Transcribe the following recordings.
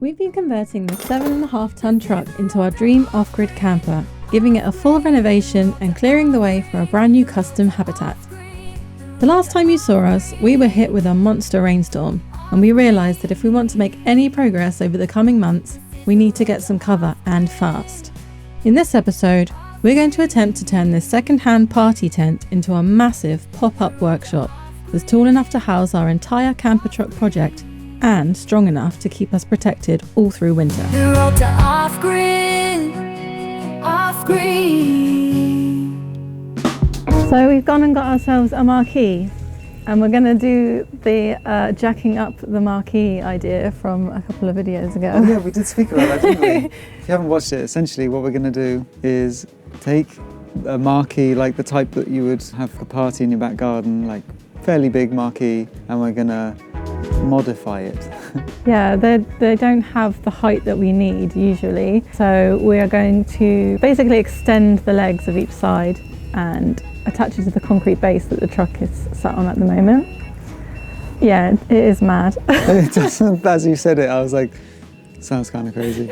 We've been converting the 7.5-ton truck into our dream off-grid camper, giving it a full renovation and clearing the way for a brand new custom habitat. The last time you saw us, we were hit with a monster rainstorm, and we realised that if we want to make any progress over the coming months, we need to get some cover and fast. In this episode, we're going to attempt to turn this second-hand party tent into a massive pop-up workshop that's tall enough to house our entire camper truck project and strong enough to keep us protected all through winter. The road to off-grid. So we've gone and got ourselves a Marquee, and we're going to do the jacking up the Marquee idea from a couple of videos ago. Oh yeah, we did speak about that, didn't we? If you haven't watched it, essentially what we're going to do is take a Marquee, like the type that you would have for a party in your back garden, like fairly big Marquee, and we're going to modify it. Yeah, they don't have the height that we need usually, so we are going to basically extend the legs of each side and attach it to the concrete base that the truck is sat on at the moment. Yeah, it is mad. It doesn't, as you said it, I was like, sounds kind of crazy.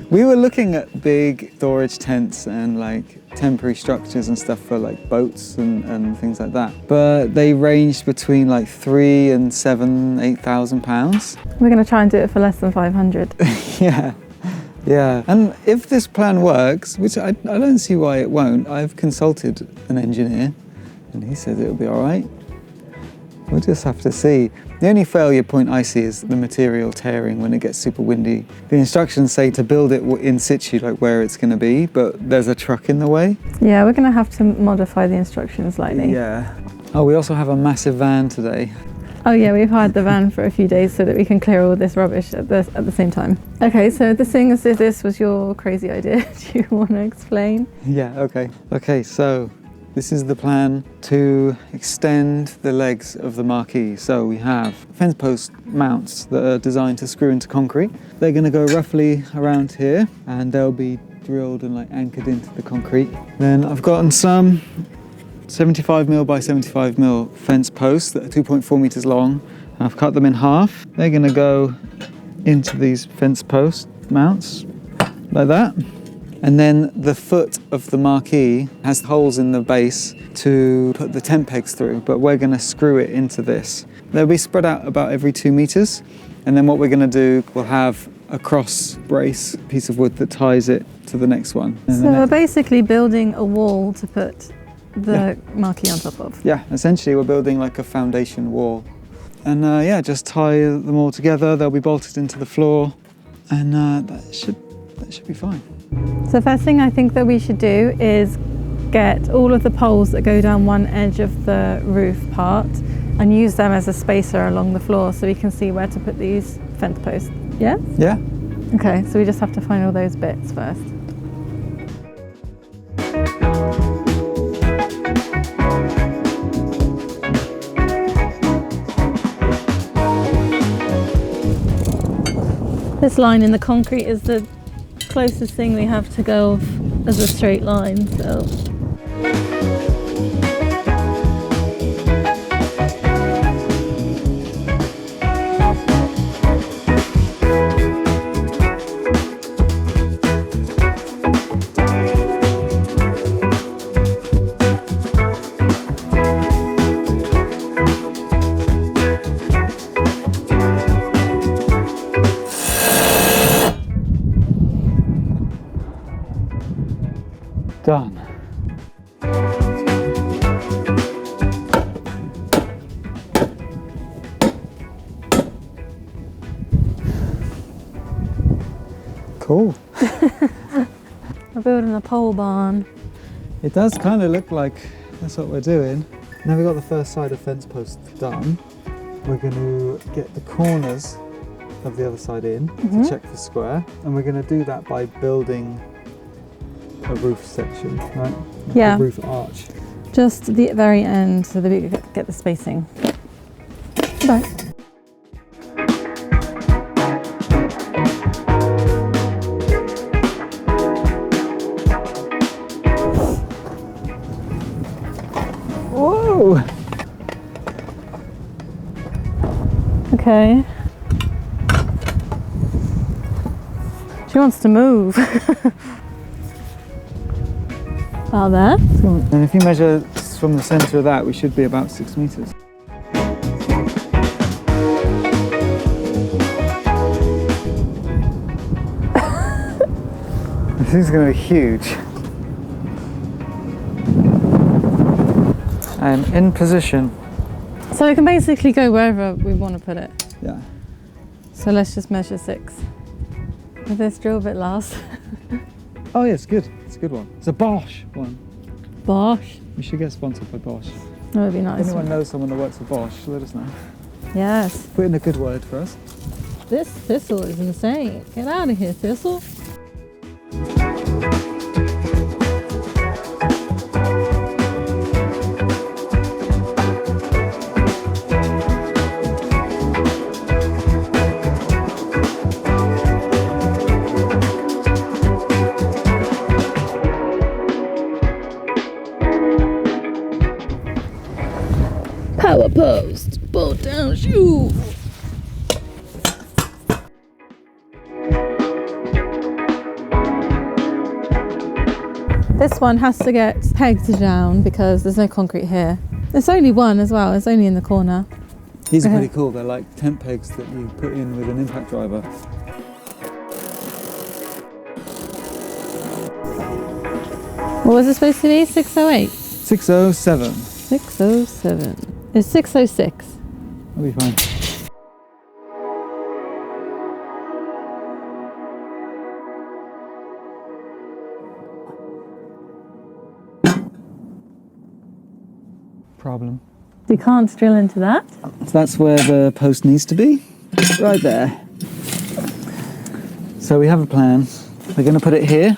We were looking at big storage tents and like temporary structures and stuff for like boats and things like that, but they ranged between like £3,000 and £8,000. We're going to try and do it for less than 500. Yeah, and if this plan works, which I don't see why it won't, I've consulted an engineer and he says it'll be all right. We'll just have to see. The only failure point I see is the material tearing when it gets super windy. The instructions say to build it in situ, like where it's going to be, but there's a truck in the way. Yeah, we're going to have to modify the instructions slightly. Yeah. Oh, we also have a massive van today. Oh yeah, we've hired the van for a few days so that we can clear all this rubbish at the same time. Okay, so the thing is, this was your crazy idea. Do you want to explain? Yeah, okay. Okay, so this is the plan to extend the legs of the Marquee. So we have fence post mounts that are designed to screw into concrete. They're going to go roughly around here and they'll be drilled and like anchored into the concrete. Then I've gotten some 75mm by 75mm fence posts that are 2.4 meters long. I've cut them in half. They're going to go into these fence post mounts like that. And then the foot of the Marquee has holes in the base to put the tent pegs through, but we're going to screw it into this. They'll be spread out about every 2 meters. And then what we're going to do, we'll have a cross brace piece of wood that ties it to the next one. And so we're basically building a wall to put the Marquee on top of. Yeah, essentially we're building like a foundation wall. And yeah, just tie them all together. They'll be bolted into the floor, and that should be fine. So first thing I think that we should do is get all of the poles that go down one edge of the roof part and use them as a spacer along the floor so we can see where to put these fence posts. Yeah? Yeah. Okay, so we just have to find all those bits first. This line in the concrete is the closest thing we have to go as a straight line, so. Done. Cool. We're building a pole barn. It does kind of look like that's what we're doing. Now we've got the first side of fence post done. We're going to get the corners of the other side in to check for square, and we're going to do that by building a roof section, right? Like Yeah. a roof arch. Just the very end so that we can get the spacing. Bye. Whoa! Okay. She wants to move. About there. And if you measure from the centre of that, we should be about 6 meters. This is going to be huge. I'm in position. So we can basically go wherever we want to put it. Yeah. So let's just measure 6. Will this drill bit last? Oh yeah, it's good. It's a good one. It's a Bosch one. Bosch. We should get sponsored by Bosch. That would be nice. If anyone knows someone that works for Bosch, let us know. Yes. Put in a good word for us. This thistle is insane. Get out of here, thistle. Power post, bolt down shoe. This one has to get pegged down because there's no concrete here. There's only one as well, it's only in the corner. These are pretty cool. They're like tent pegs that you put in with an impact driver. What was it supposed to be? 608? 607. 607. It's 606. That'll be fine. Problem. We can't drill into that. So that's where the post needs to be, right there. So we have a plan. We're going to put it here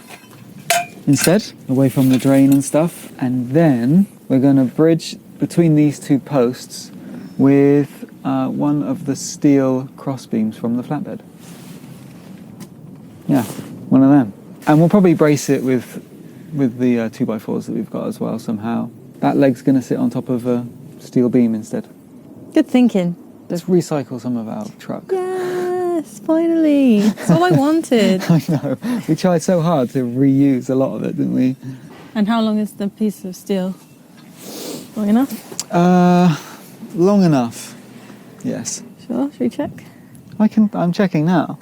instead, away from the drain and stuff, and then we're going to bridge between these two posts with one of the steel cross beams from the flatbed. Yeah, one of them. And we'll probably brace it with the 2x4s that we've got as well somehow. That leg's going to sit on top of a steel beam instead. Good thinking. Let's recycle some of our truck. Yes, finally. That's all I wanted. I know. We tried so hard to reuse a lot of it, didn't we? And how long is the piece of steel? Long enough? Long enough. Yes. Sure, should we check? I'm checking now.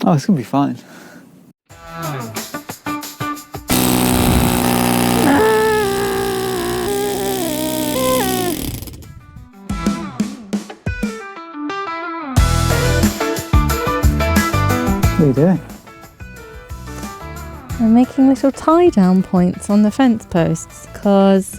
Oh, it's going to be fine. What are you doing? I'm making little tie-down points on the fence posts because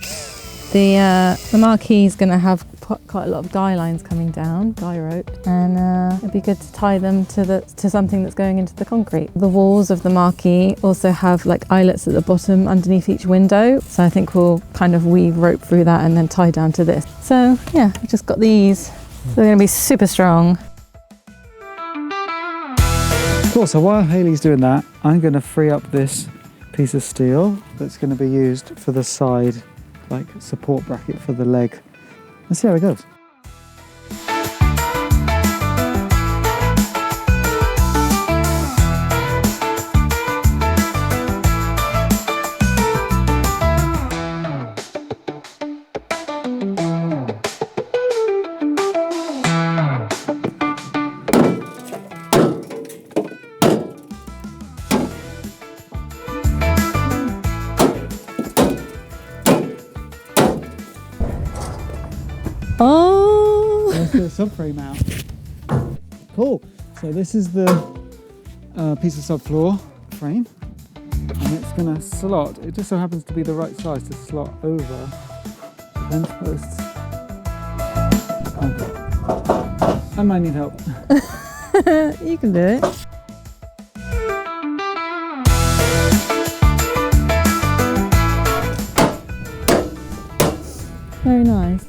the marquee is going to have quite a lot of guy lines coming down, guy rope, and it'd be good to tie them to something that's going into the concrete. The walls of the marquee also have like eyelets at the bottom underneath each window, so I think we'll kind of weave rope through that and then tie down to this. So yeah, I just got these. So they're going to be super strong. Cool, so while Hayley's doing that, I'm going to free up this piece of steel that's going to be used for the side, like support bracket for the leg. Let's see how it goes. Oh! Let's put a subframe out. Cool. So this is the piece of subfloor frame, and it's going to slot. It just so happens to be the right size to slot over the fence posts. I might need help. You can do it. Very nice.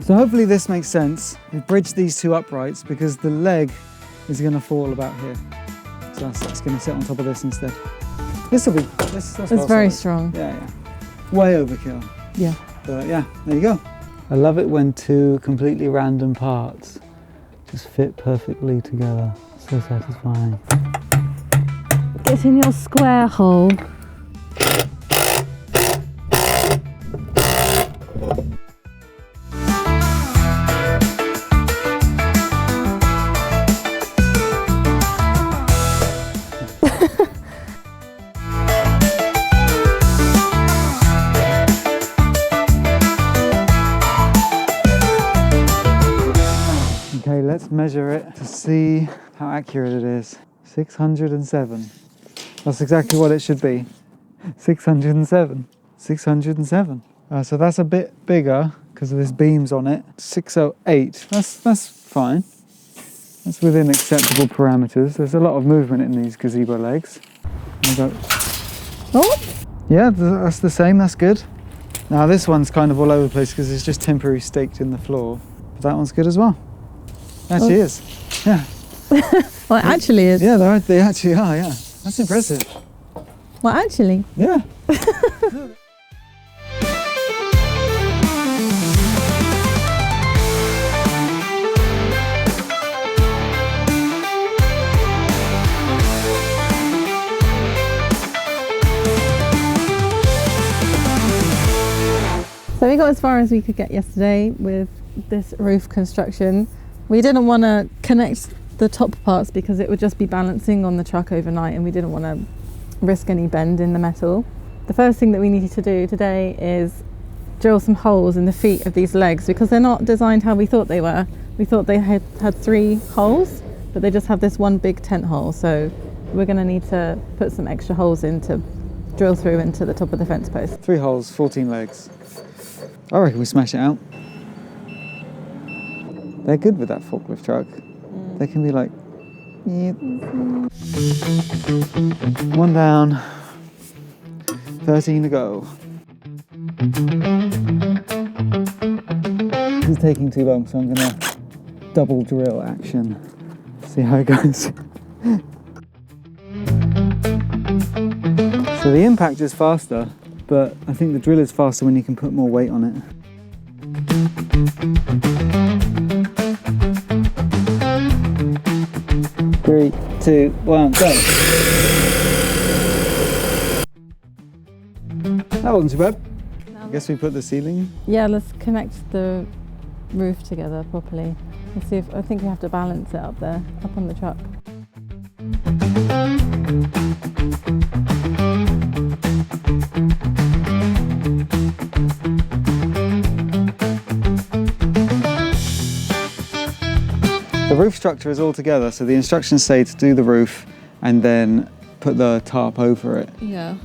So hopefully this makes sense. We've bridged these two uprights because the leg is going to fall about here. So it's going to sit on top of this instead. This will be... That's It's very strong. Yeah, yeah. Way overkill. Yeah. But yeah, there you go. I love it when two completely random parts just fit perfectly together. So satisfying. Get in your square hole. Okay, let's measure it to see how accurate it is. 607. That's exactly what it should be. 607. 607. So that's a bit bigger because of this beams on it. 608. That's fine. That's within acceptable parameters. There's a lot of movement in these gazebo legs. Oh! Yeah, that's the same. That's good. Now this one's kind of all over the place because it's just temporary staked in the floor. But that one's good as well. Actually is. Yeah. Well, it actually is. Yeah, they actually are, yeah. That's impressive. Well, actually. Yeah. So we got as far as we could get yesterday with this roof construction. We didn't want to connect the top parts because it would just be balancing on the truck overnight, and we didn't want to risk any bend in the metal. The first thing that we needed to do today is drill some holes in the feet of these legs because they're not designed how we thought they were. We thought they had 3 holes, but they just have this one big tent hole. So we're going to need to put some extra holes in to drill through into the top of the fence post. 3 holes, 14 legs. I reckon we smash it out. They're good with that forklift truck. They can be like, yep. 1 down, 13 to go. This is taking too long, so I'm gonna double drill action. See how it goes. So the impact is faster, but I think the drill is faster when you can put more weight on it. Three, 2, 1, go. That wasn't too bad. I guess we put the ceiling. Yeah, let's connect the roof together properly. Let's see if, I think we have to balance it up there, up on the truck. The roof structure is all together, so the instructions say to do the roof and then put the tarp over it. Yeah.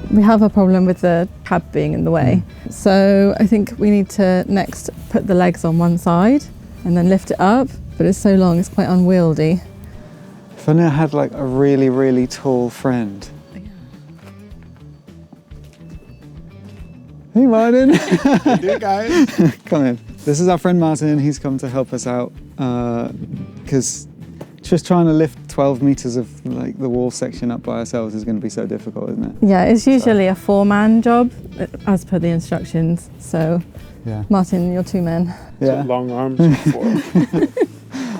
We have a problem with the cab being in the way. So I think we need to next put the legs on one side and then lift it up, but it's so long, it's quite unwieldy. If only I had like a really, really tall friend. Hey Martin! Hey guys! Come in. This is our friend Martin. He's come to help us out because just trying to lift 12 meters of like the wall section up by ourselves is going to be so difficult, isn't it? Yeah, it's usually a 4-man job as per the instructions. So yeah. Martin, you're 2 men. Yeah. So long arms before.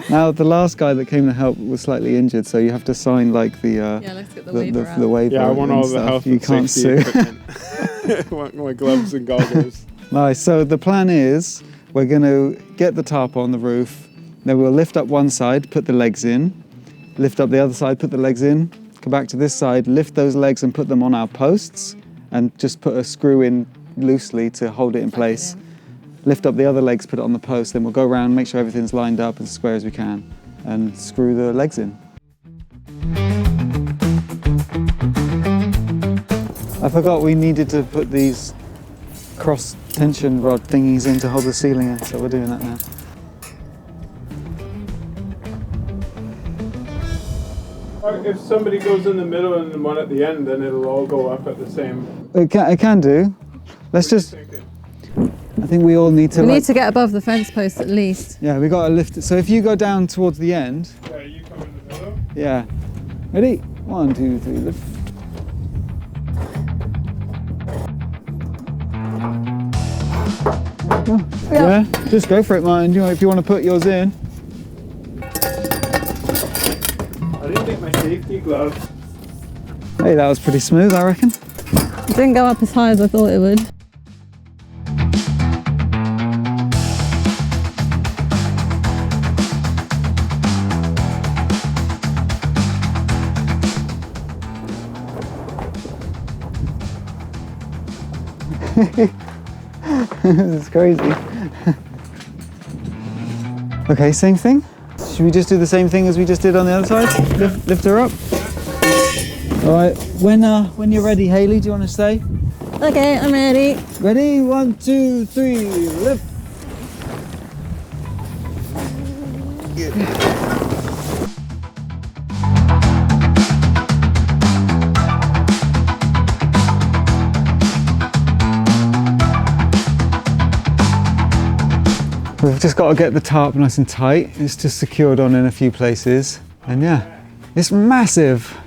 Now the last guy that came to help was slightly injured, so you have to sign like the let's get the waiver. Yeah, I want all and the stuff. health You and can't safety sue. equipment. I want my gloves and goggles. Nice. So the plan is we're going to get the tarp on the roof. Then we'll lift up one side, put the legs in. Lift up the other side, put the legs in. Come back to this side, lift those legs and put them on our posts, and just put a screw in loosely to hold it in place. Lift up the other legs, put it on the post. Then we'll go around, make sure everything's lined up as square as we can, and screw the legs in. I forgot we needed to put these cross tension rod thingies in to hold the ceiling in, so we're doing that now. If somebody goes in the middle and the one at the end, then it'll all go up at the same. It can do. Let's just. I think we all need to. We need to get above the fence post at least. Yeah, we got to lift it. So if you go down towards the end. Yeah, you come in the middle. Yeah. Ready? 1, 2, 3, lift. Yeah, just go for it, Martin. If you want to put yours in. didn't get my safety gloves. Hey, that was pretty smooth, I reckon. It didn't go up as high as I thought it would. This is crazy. Okay, same thing. Should we just do the same thing as we just did on the other side? Lift her up. All right. When you're ready, Hayley, do you want to say? Okay, I'm ready. Ready? 1, 2, 3, lift. We've just got to get the tarp nice and tight. It's just secured on in a few places. And yeah, it's massive.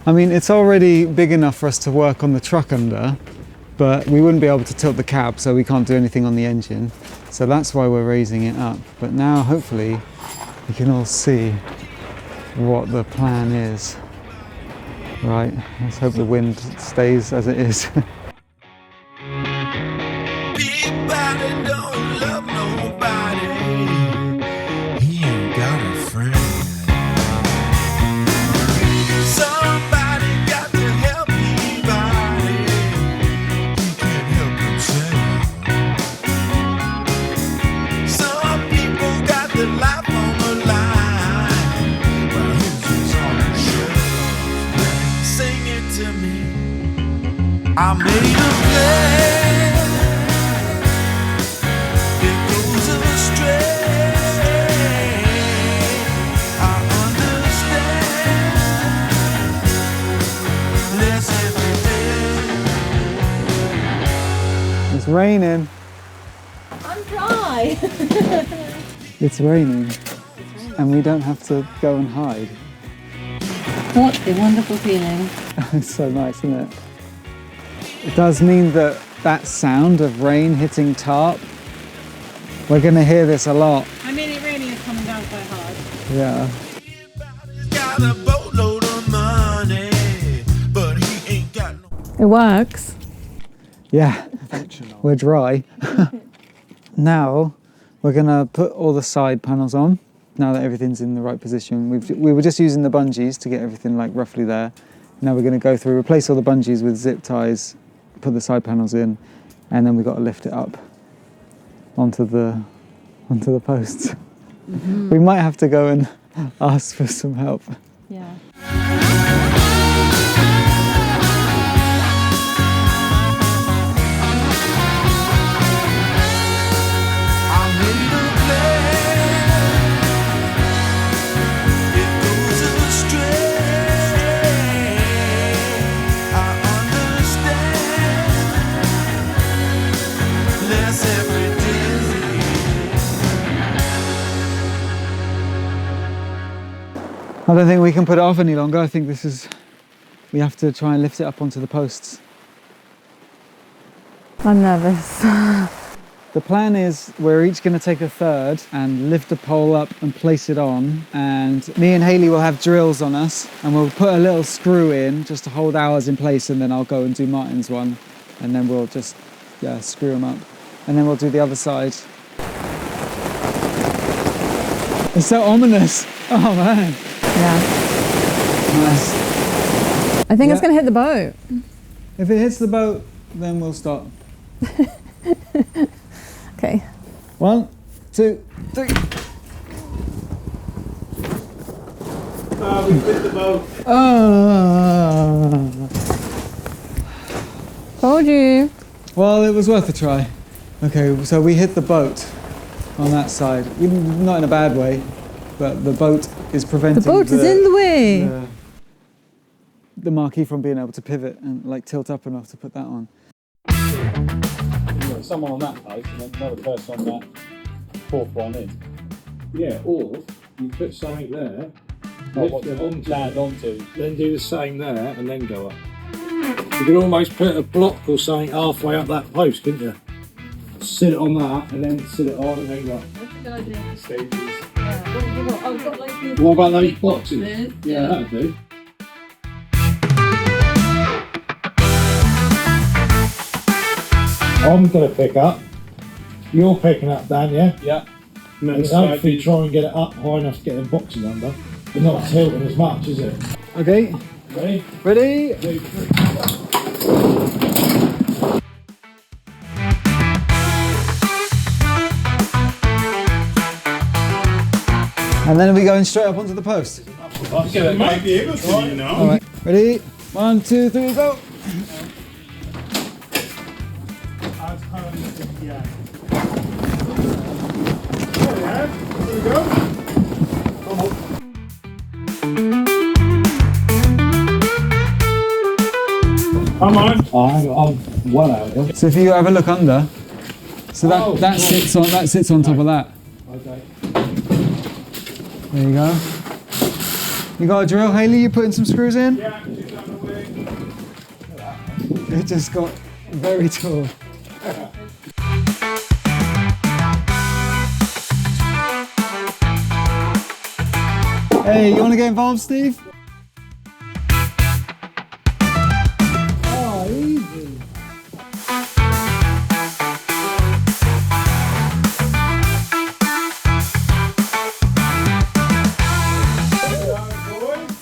I mean, it's already big enough for us to work on the truck under, but we wouldn't be able to tilt the cab, so we can't do anything on the engine. So that's why we're raising it up. But now, hopefully, you can all see what the plan is. Right, let's hope the wind stays as it is. I made a plan. It goes astray. I understand. Less every day. It's raining. I'm dry. It's raining. And we don't have to go and hide. What a wonderful feeling. It's so nice, isn't it? It does mean that that sound of rain hitting tarp, we're going to hear this a lot. I mean, it really is coming down quite hard. Yeah. Got a boatload of money, but he ain't got no. It works. Yeah, we're dry. Now we're going to put all the side panels on, now that everything's in the right position. We were just using the bungees to get everything like roughly there. Now we're going to go through, replace all the bungees with zip ties, put the side panels in, and then we've got to lift it up onto the posts. Mm-hmm. We might have to go and ask for some help. Yeah. I don't think we can put it off any longer. I think we have to try and lift it up onto the posts. I'm nervous. The plan is we're each going to take a third and lift the pole up and place it on, and me and Hayley will have drills on us, and we'll put a little screw in just to hold ours in place, and then I'll go and do Martin's one, and then we'll just screw them up, and then we'll do the other side. It's so ominous. Oh man. Yeah. Nice. I think it's going to hit the boat. If it hits the boat, then we'll stop. Okay. 1, 2, 3. We hit the boat. Told you. Well, it was worth a try. Okay, so we hit the boat on that side. Not in a bad way, but the boat is preventing The boat is in the way. The Marquee from being able to pivot and like tilt up enough to put that on. Someone on that post and then another person on that fourth one in. Yeah, or you put something there, What lift it onto, land onto. then do the same there and then go up. You could almost put a block or something halfway up that post, couldn't you? Sit it on that and then sit it on and then go up. That's a good idea. Stages. Yeah. What about those boxes? Yeah, that'd do. I'm going to pick up. You're picking up, Dan, yeah? Yeah. And then And the side hopefully view. try and get it up high enough to get the boxes under. It's not tilting as much, is it? Okay, Ready? ready? 2, 3. And then are we going straight up onto the post? You might be able to, you know. All right, ready? 1, 2, 3, go. Yeah. Oh, yeah. Here we go. Come on. I'm well out of it. So if you have a look under, so that, Oh, that sits on top of that. Okay. There you go. You got a drill, Hayley? You putting some screws in? Yeah, she's on the way. It just got very tall. Hey, you want to get involved, Steve? Oh, easy.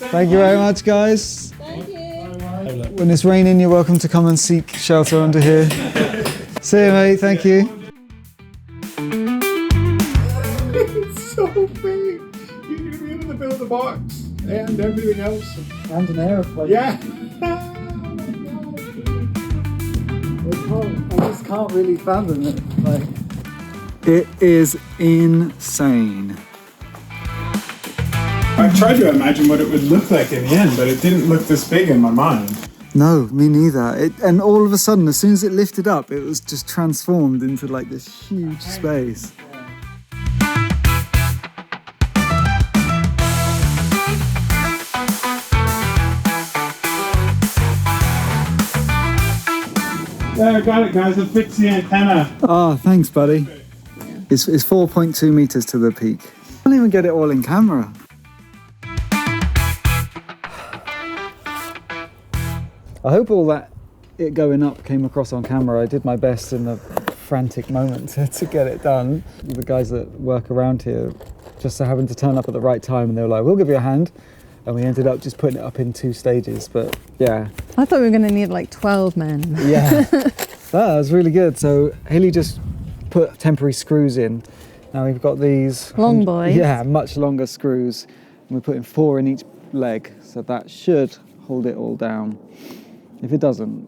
Thank you very much, guys. When it's raining, you're welcome to come and seek shelter under here. See you, mate. Thank you. It's so big. You're going to be able to build a box and everything else. And an aeroplane. Yeah. I just can't really fathom it. Like, it is insane. I tried to imagine what it would look like in the end, but it didn't look this big in my mind. No, me neither. And all of a sudden, as soon as it lifted up, it was just transformed into like this huge space. Yeah, I got it, guys. I fixed the antenna. Oh, thanks, buddy. It's 4.2 meters to the peak. I can't even get it all in camera. I hope all that it going up came across on camera. I did my best in the frantic moment to get it done. The guys that work around here just so happened to turn up at the right time and they were like, we'll give you a hand. And we ended up just putting it up in 2 stages, but yeah. I thought we were going to need like 12 men. Yeah, that was really good. So Hayley just put temporary screws in. Now we've got these Long boys. Yeah, much longer screws. And we're putting 4 in each leg, so that should hold it all down. If it doesn't,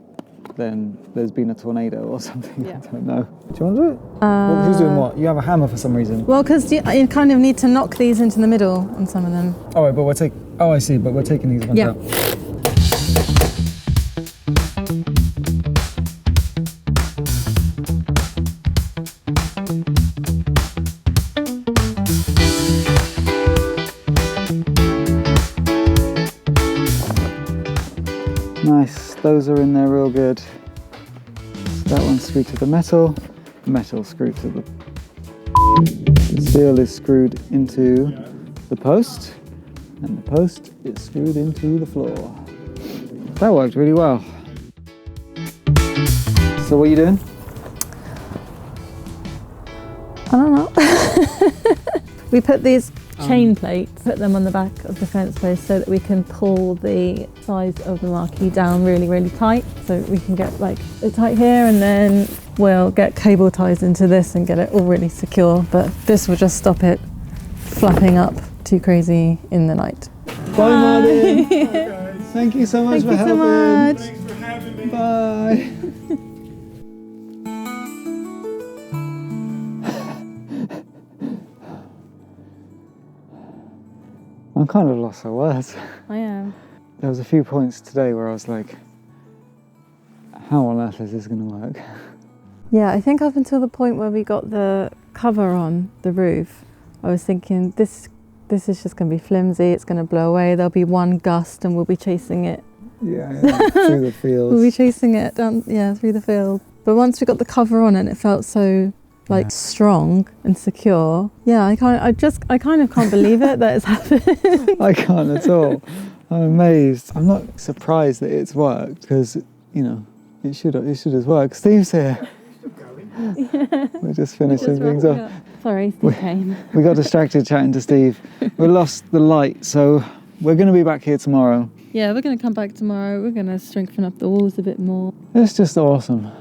then there's been a tornado or something. Yeah. I don't know. Do you want to do it? Well, who's doing what? You have a hammer for some reason. Well, because you kind of need to knock these into the middle on some of them. Oh, wait, but we're taking. Oh, I see. But we're taking these ones Yeah. out. Nice, those are in there real good. So that one's screwed to the metal screwed to the steel is screwed into the post, and the post is screwed into the floor. That worked really well. So what are you doing? I don't know. We put these chain plates, put them on the back of the fence post so that we can pull the size of the marquee down really, really tight. So we can get like it tight here and then we'll get cable ties into this and get it all really secure. But this will just stop it flapping up too crazy in the night. Bye, Martin. Thank you so much Thank for you so helping. much. Thanks for having me. Bye. I'm kind of lost for words. I am. There was a few points today where I was like, how on earth is this going to work? Yeah, I think up until the point where we got the cover on the roof, I was thinking this is just going to be flimsy, it's going to blow away, there'll be one gust and we'll be chasing it. Yeah, through the fields. We'll be chasing it down, yeah, through the field. But once we got the cover on and it felt so like strong and secure. Yeah, I kind of can't believe it that it's happened. I can't at all. I'm amazed. I'm not surprised that it's worked because, you know, it should have worked. Steve's here. Yeah. We're just finishing things off. Sorry, Steve came. We got distracted chatting to Steve. We lost the light, so we're going to be back here tomorrow. Yeah, we're going to come back tomorrow. We're going to strengthen up the walls a bit more. It's just awesome.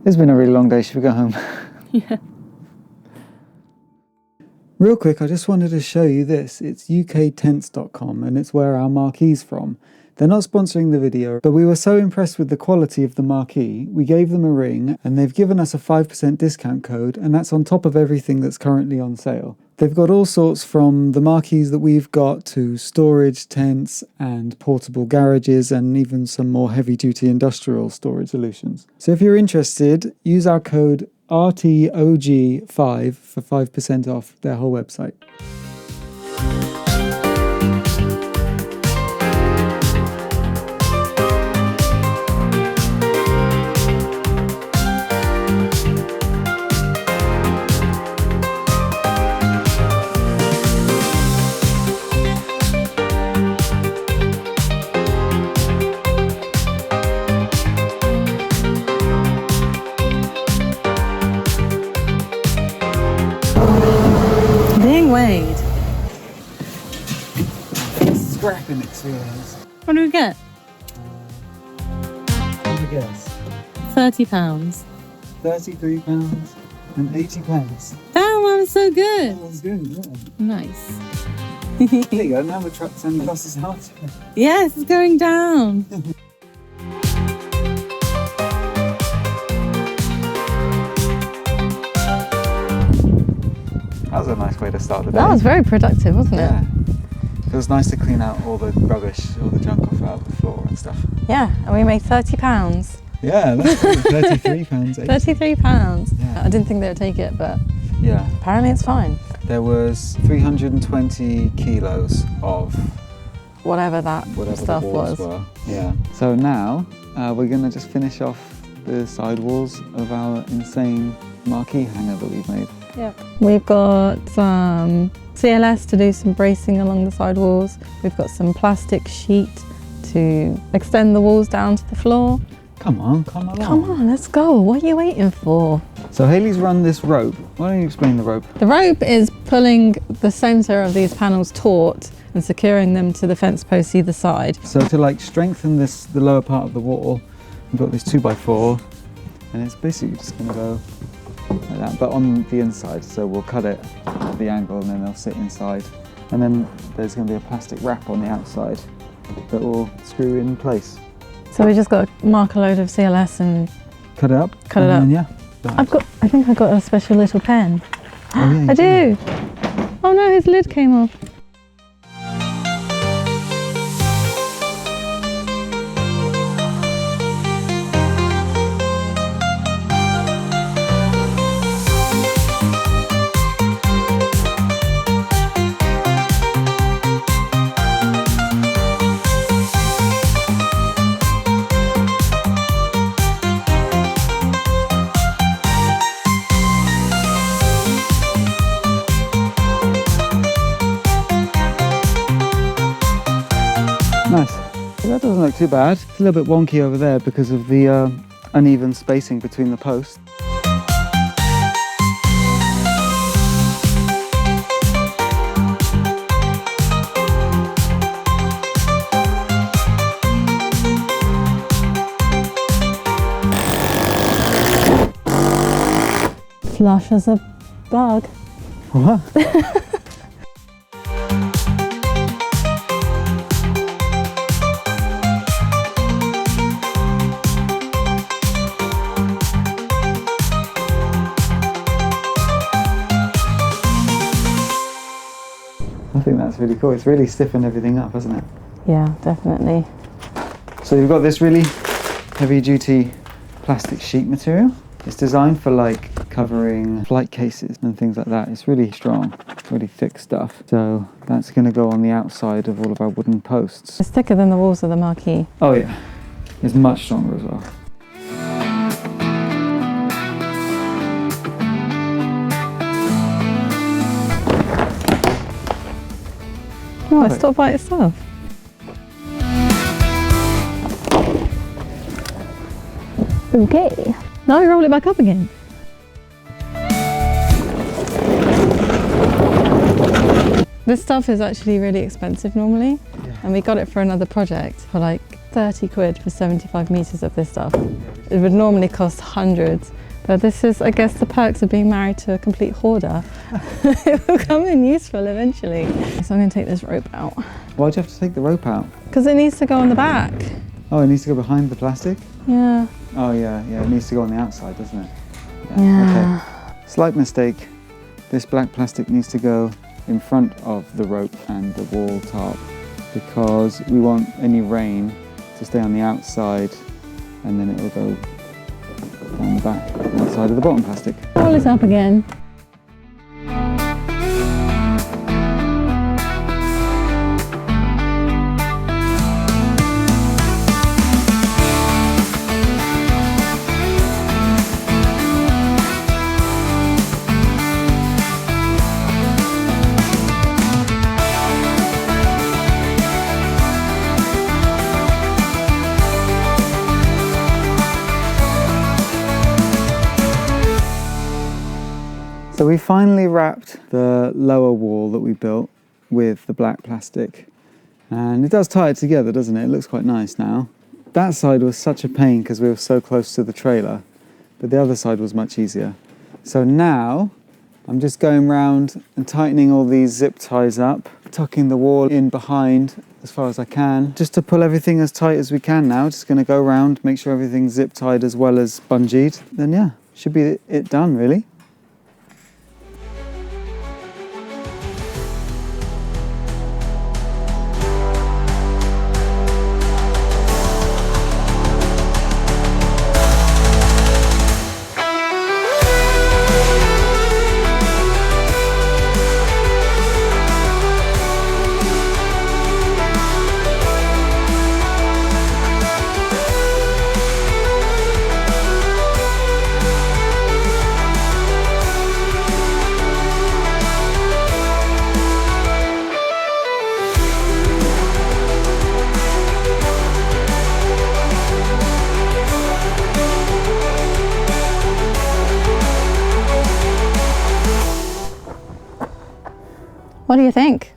It's been a really long day. Should we go home? Yeah. Real quick, I just wanted to show you this. It's uk-tents.com and it's where our Marquee's from. They're not sponsoring the video, but we were so impressed with the quality of the Marquee, we gave them a ring and they've given us a 5% discount code, and that's on top of everything that's currently on sale. They've got all sorts from the Marquees that we've got to storage tents and portable garages and even some more heavy-duty industrial storage solutions. So if you're interested, use our code RTOG5 for 5% off their whole website. Weighed. Scrapping experience. What do we get? I guess. £30. £33 and £80. That was so good. That was good, yeah. Nice. There you go, now the truck's only lost its heart. Yes, it's going down. That was a nice way to start the day. That was very productive, wasn't it? Yeah. It was nice to clean out all the rubbish, all the junk off out of the floor and stuff. Yeah, and we made £30. Yeah, that's good. £33. £33. Yeah. I didn't think they would take it, but yeah, apparently it's fine. there was 320 kilos of Whatever that whatever stuff the walls was. were. Yeah. So now we're going to just finish off the sidewalls of our insane Marquee hanger that we've made. Yep. We've got some CLS to do some bracing along the sidewalls. We've got some plastic sheet to extend the walls down to the floor. Come on, come on. Come on, let's go. What are you waiting for? So Hayley's run this rope. Why don't you explain the rope? The rope is pulling the centre of these panels taut and securing them to the fence posts either side. So to like strengthen this, the lower part of the wall, we've got this 2x4, and it's basically just going to go like that, but on the inside. So we'll cut it at the angle and then they'll sit inside. And then there's going to be a plastic wrap on the outside that will screw in place. So we just got to mark a load of CLS and Cut it up? Cut it and up. then, yeah. I think I got a special little pen. Oh, yeah, I do. Oh no, his lid came off. Nice. That doesn't look too bad. It's a little bit wonky over there because of the uneven spacing between the posts. Flush as a bug. What? I think that's really cool. It's really stiffened everything up, hasn't it? Yeah, definitely. So you've got this really heavy duty plastic sheet material. It's designed for like covering flight cases and things like that. It's really strong, really thick stuff. So that's going to go on the outside of all of our wooden posts. It's thicker than the walls of the Marquee. Oh yeah, it's much stronger as well. Oh, it stopped by itself. Okay. Now we roll it back up again. This stuff is actually really expensive normally, and we got it for another project for like 30 quid for 75 meters of this stuff. It would normally cost hundreds, but this is, I guess, the perks of being married to a complete hoarder. It will come in useful eventually. So I'm going to take this rope out. Why'd you have to take the rope out? Because it needs to go on the back. Oh, it needs to go behind the plastic? Yeah. Oh yeah, it needs to go on the outside, doesn't it? Yeah. Okay. Slight mistake. This black plastic needs to go in front of the rope and the wall top, because we want any rain to stay on the outside, and then it will go down the back outside of the bottom plastic. Roll it up again. So we finally wrapped the lower wall that we built with the black plastic, and it does tie it together, doesn't it? It looks quite nice now. That side was such a pain because we were so close to the trailer, but the other side was much easier. So now I'm just going round and tightening all these zip ties up, tucking the wall in behind as far as I can, just to pull everything as tight as we can now. Just going to go round, make sure everything's zip tied as well as bungeed. Then yeah, should be it done really. What do you think?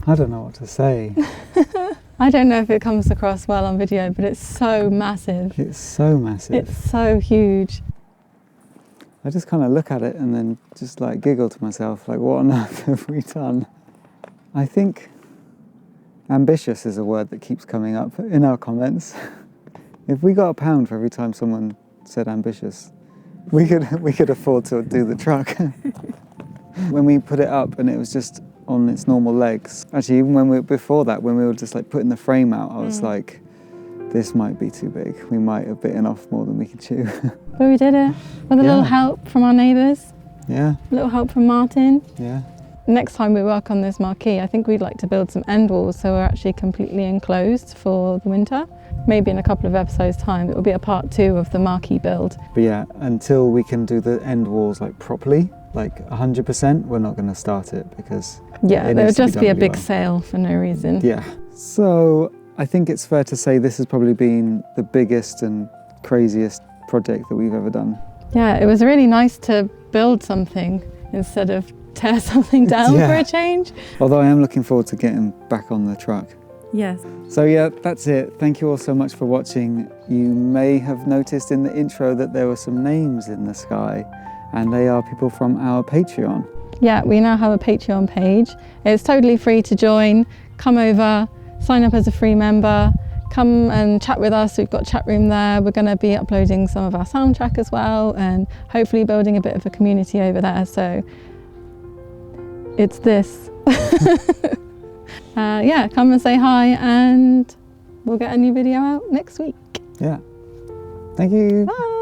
I don't know what to say. I don't know if it comes across well on video, but it's so massive. It's so massive. It's so huge. I just kind of look at it and then just like giggle to myself, like what on earth have we done? I think ambitious is a word that keeps coming up in our comments. If we got £1 for every time someone said ambitious, we could afford to do the truck. When we put it up and it was just on its normal legs, actually even before that, when we were just like putting the frame out, I was like, this might be too big. We might have bitten off more than we could chew. But we did it with a little help from our neighbours. Yeah. A little help from Martin. Yeah. Next time we work on this marquee, I think we'd like to build some end walls so we're actually completely enclosed for the winter. Maybe in a couple of episodes' time, it will be a part 2 of the marquee build. But yeah, until we can do the end walls like properly, like 100%, we're not going to start it because yeah, there would just be a big well. sale for no reason. Yeah. So I think it's fair to say this has probably been the biggest and craziest project that we've ever done. Yeah, it was really nice to build something instead of tear something down for a change. Although I am looking forward to getting back on the truck. Yes. So yeah, that's it. Thank you all so much for watching. You may have noticed in the intro that there were some names in the sky, and they are people from our Patreon. Yeah, we now have a Patreon page. It's totally free to join. Come over, sign up as a free member, come and chat with us. We've got a chat room there. We're going to be uploading some of our soundtrack as well, and hopefully building a bit of a community over there. So it's this. Yeah, come and say hi, and we'll get a new video out next week. Yeah. Thank you. Bye.